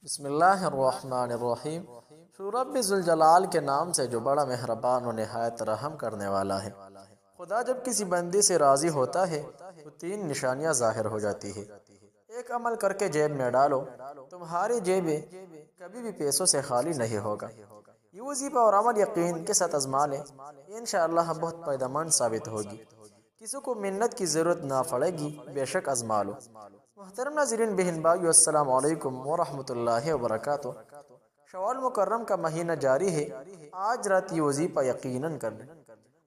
بسم اللہ الرحمن الرحیم۔ رب ذوالجلال کے نام سے جو بڑا مہربان و نہایت رحم کرنے والا ہے۔ خدا جب کسی بندے سے راضی ہوتا ہے تو تین نشانیاں ظاہر ہو جاتی ہے۔ ایک عمل کر کے جیب میں ڈالو، تمہاری جیبیں کبھی بھی پیسوں سے خالی نہیں ہوگا۔ یہ وظیفہ اور عمل یقین کے ساتھ آزما لیں، انشاءاللہ بہت فائدہ مند ثابت ہوگی۔ کسی کو منت کی ضرورت نہ پڑے گی، بے شک آزما لو۔ محترم ناظرین، بہن بھائیو، السلام علیکم ورحمۃ اللہ وبرکاتہ۔ شوال مکرم کا مہینہ جاری ہے۔ آج رات یہ وظیفہ یقیناً کر لیں۔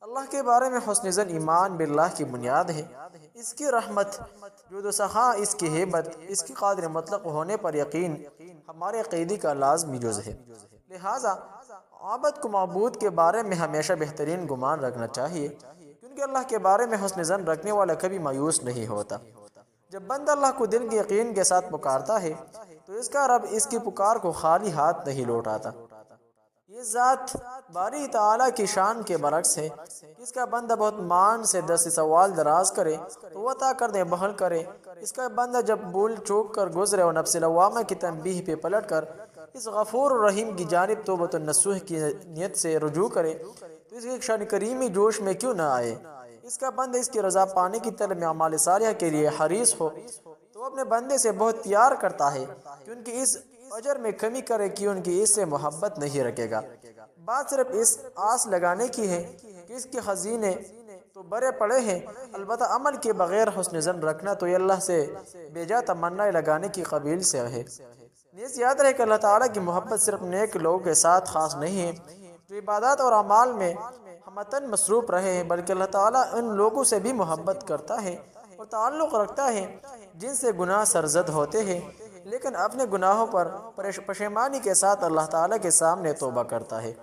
اللہ کے بارے میں حسن ظن ایمان باللہ کی بنیاد ہے۔ اس کی رحمت، جود و سخا، اس کی ہیبت، اس کی قادر مطلق ہونے پر یقین ہمارے عقیدے کا لازمی جز ہے۔ لہٰذا عابد کو معبود کے بارے میں ہمیشہ بہترین گمان رکھنا چاہیے، کیونکہ اللہ کے بارے میں حسن ظن رکھنے والا کبھی مایوس نہیں ہوتا۔ جب بندہ اللہ کو دل کے یقین کے ساتھ پکارتا ہے تو اس کا رب اس کی پکار کو خالی ہاتھ نہیں لوٹاتا۔ یہ ذات باری تعالیٰ کی شان کے برعکس ہے۔ اس کا بندہ بہت مان سے دس سوال دراز کرے تو وہ عطا کر دے، بخل کرے۔ اس کا بندہ جب بھول چوک کر گزرے اور نفس لوامہ کی تنبیہ پہ پلٹ کر اس غفور الرحیم کی جانب توبۃ النصوح کی نیت سے رجوع کرے تو اس کی شان کریمی جوش میں کیوں نہ آئے۔ اس کا بندہ اس کی رضا پانے کی طلب میں اعمال صالحہ کے لیے حریص ہو تو اپنے بندے سے بہت پیار کرتا ہے، کیونکہ اس اجر میں کمی کرے کہ ان کی اس سے محبت نہیں رکھے گا۔ بات صرف اس آس لگانے کی ہے کہ اس کے خزینے تو بڑے پڑے ہیں، البتہ عمل کے بغیر حسن ظن رکھنا تو یہ اللہ سے بے جا تمنا لگانے کی قبیل سے ہے۔ نیز یاد رہے کہ اللہ تعالیٰ کی محبت صرف نیک لوگوں کے ساتھ خاص نہیں ہے جو عبادات اور اعمال میں ہمتن مصروف رہے ہیں، بلکہ اللہ تعالیٰ ان لوگوں سے بھی محبت کرتا ہے اور تعلق رکھتا ہے جن سے گناہ سرزد ہوتے ہیں لیکن اپنے گناہوں پر پشیمانی کے ساتھ اللہ تعالیٰ کے سامنے توبہ کرتا ہے۔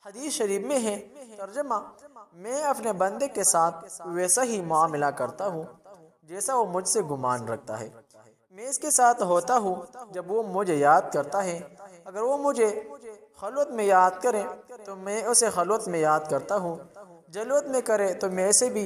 حدیث شریف میں ہے، ترجمہ: میں اپنے بندے کے ساتھ ویسا ہی معاملہ کرتا ہوں جیسا وہ مجھ سے گمان رکھتا ہے۔ میں اس کے ساتھ ہوتا ہوں جب وہ مجھے یاد کرتا ہے۔ اگر وہ مجھے خلوت میں یاد کرے تو میں اسے خلوت میں یاد کرتا ہوں، جلوت میں کرے تو میں اسے بھی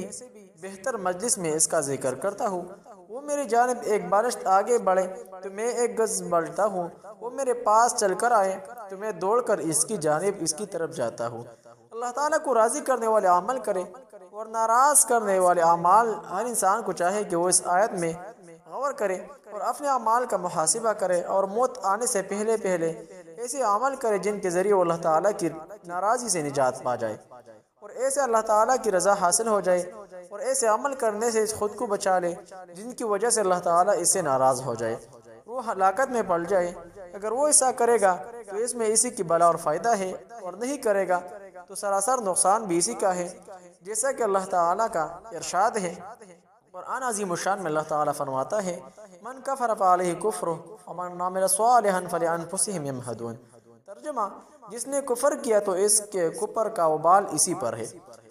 بہتر مجلس میں اس کا ذکر کرتا ہوں۔ وہ میری جانب ایک بالشت آگے بڑھے تو میں ایک گز بڑھتا ہوں، وہ میرے پاس چل کر آئے تو میں دوڑ کر اس کی جانب اس کی طرف جاتا ہوں۔ اللہ تعالیٰ کو راضی کرنے والے عمل کرے اور ناراض کرنے والے اعمال۔ ہر انسان کو چاہے کہ وہ اس آیت میں غور کرے اور اپنے اعمال کا محاسبہ کرے اور موت آنے سے پہلے ایسے عمل کرے جن کے ذریعے وہ اللہ تعالیٰ کی ناراضی سے نجات پا جائے اور ایسے اللہ تعالیٰ کی رضا حاصل ہو جائے، اور ایسے عمل کرنے سے خود کو بچا لے جن کی وجہ سے اللہ تعالیٰ اس سے ناراض ہو جائے، وہ ہلاکت میں پڑ جائے۔ اگر وہ ایسا کرے گا تو اس میں اسی کی بلا اور فائدہ ہے، اور نہیں کرے گا تو سراسر نقصان بھی اسی کا ہے، جیسا کہ اللہ تعالیٰ کا ارشاد ہے۔ قرآن عظیم الشان میں اللہ تعالیٰ فرماتا ہے، من کفر فعلیہ کفرہ ومن عمل صالحا فلانفسہم یمہدون۔ ترجمہ: جس نے کفر کیا تو اس کے کفر کا وبال اسی پر ہے،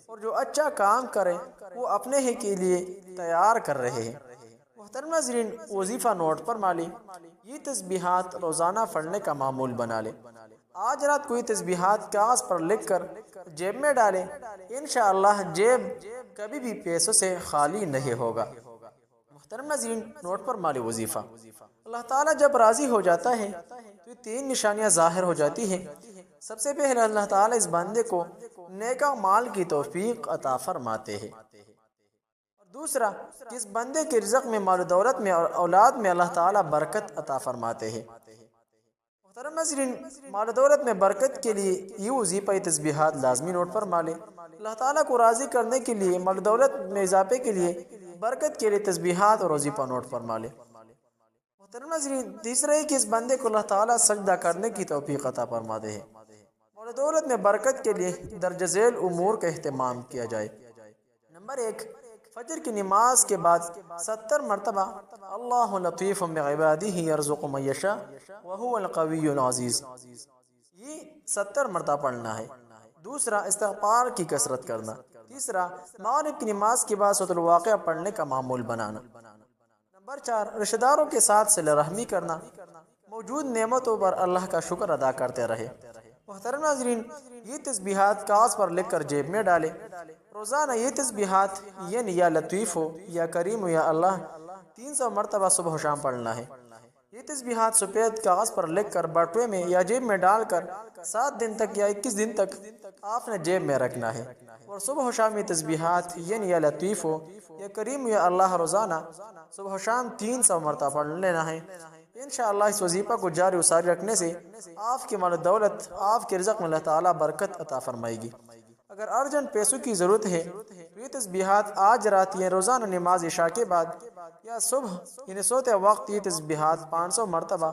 اور جو اچھا کام کرے وہ اپنے ہی کے لیے تیار کر رہے ہیں۔ محترم ناظرین، وظیفہ نوٹ پر مالی، یہ تسبیحات روزانہ پڑھنے کا معمول بنا لے۔ آج رات کوئی تسبیحات کاغذ پر لکھ کر جیب میں ڈالے، انشاءاللہ جیب کبھی بھی پیسوں سے خالی نہیں ہوگا۔ محترم ناظرین، نوٹ پر مالی وظیفہ: اللہ تعالیٰ جب راضی ہو جاتا ہے تو تین نشانیاں ظاہر ہو جاتی ہیں۔ سب سے پہلے اللہ تعالیٰ اس بندے کو نیک مال کی توفیق عطا فرماتے ہیں، اور دوسرا کہ اس بندے کے رزق میں، مال و دولت میں اور اولاد میں اللہ تعالیٰ برکت عطا فرماتے ہیں۔ محترم ناظرین، مال و دولت میں برکت کے لیے یہ وظیفہ تسبیحات لازمی نوٹ پر مالے۔ اللہ تعالیٰ کو راضی کرنے کے لیے، مال و دولت میں اضافے کے لیے، برکت کے لیے تسبیحات اور وظیفہ نوٹ پر مالے۔ محترم ناظرین، تیسرا ہے کہ اس بندے کو اللہ تعالیٰ سجدہ کرنے کی توفیق عطا فرماتے ہیں۔ مال و دولت میں برکت کے لیے درج ذیل امور کا اہتمام کیا جائے۔ نمبر 1، فجر کی نماز کے بعد 70 مرتبہ اللہ لطیف بعبادہ یرزق من یشاء وہو القوی العزیز، یہ 70 مرتبہ پڑھنا ہے۔ دوسرا، استغفار کی کثرت کرنا۔ تیسرا، مغرب کی نماز کے بعد سورۃ الواقعہ پڑھنے کا معمول بنانا۔ نمبر 4، رشتہ داروں کے ساتھ صلہ رحمی کرنا۔ موجود نعمتوں پر اللہ کا شکر ادا کرتے رہے۔ محترم ناظرین، یہ تسبیحات کاغذ پر لکھ کر جیب میں ڈالے۔ روزانہ یہ تسبیحات یعنی یا لطیف ہو، یا کریم ہو، یا اللہ 300 مرتبہ صبح و شام پڑھنا ہے۔ یہ تسبیحات سفید کاغذ پر لکھ کر بٹوے میں یا جیب میں ڈال کر 7 دن تک یا 21 دن تک آپ نے جیب میں رکھنا ہے، اور صبح و شام یہ تسبیحات یعنی یا لطیف ہو یا کریم یا اللہ روزانہ صبح و شام 300 مرتبہ پڑھ لینا ہے۔ انشاءاللہ اس وظیفہ کو جاری و ساری رکھنے سے آپ کی مال و دولت، آپ کے رزق میں اللہ تعالیٰ برکت عطا فرمائے گی۔ اگر ارجنٹ پیسوں کی ضرورت ہے تو یہ تسبیحات آج رات یا روزانہ نماز عشاء کے بعد یا صبح یعنی سوتے وقت یہ تسبیحات 500 مرتبہ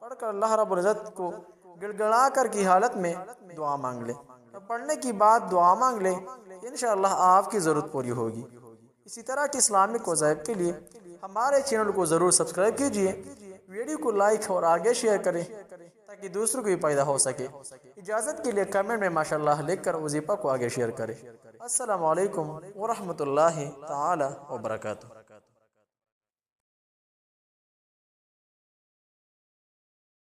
پڑھ کر اللہ رب العزت کو گڑ گڑا کر کی حالت میں دعا مانگ لے۔ پڑھنے کی بعد دعا مانگ لے، انشاءاللہ آپ کی ضرورت پوری ہوگی۔ اسی طرح کی اسلامک وظائف کے لیے ہمارے چینل کو ضرور سبسکرائب کیجئے، ویڈیو کو لائک اور آگے شیئر کریں تاکہ دوسروں کو بھی فائدہ ہو سکے۔ اجازت کے لیے کمنٹ میں ماشاءاللہ لکھ کر وظیفہ کو آگے شیئر کریں۔ السلام علیکم ورحمۃ اللہ تعالی وبرکاتہ۔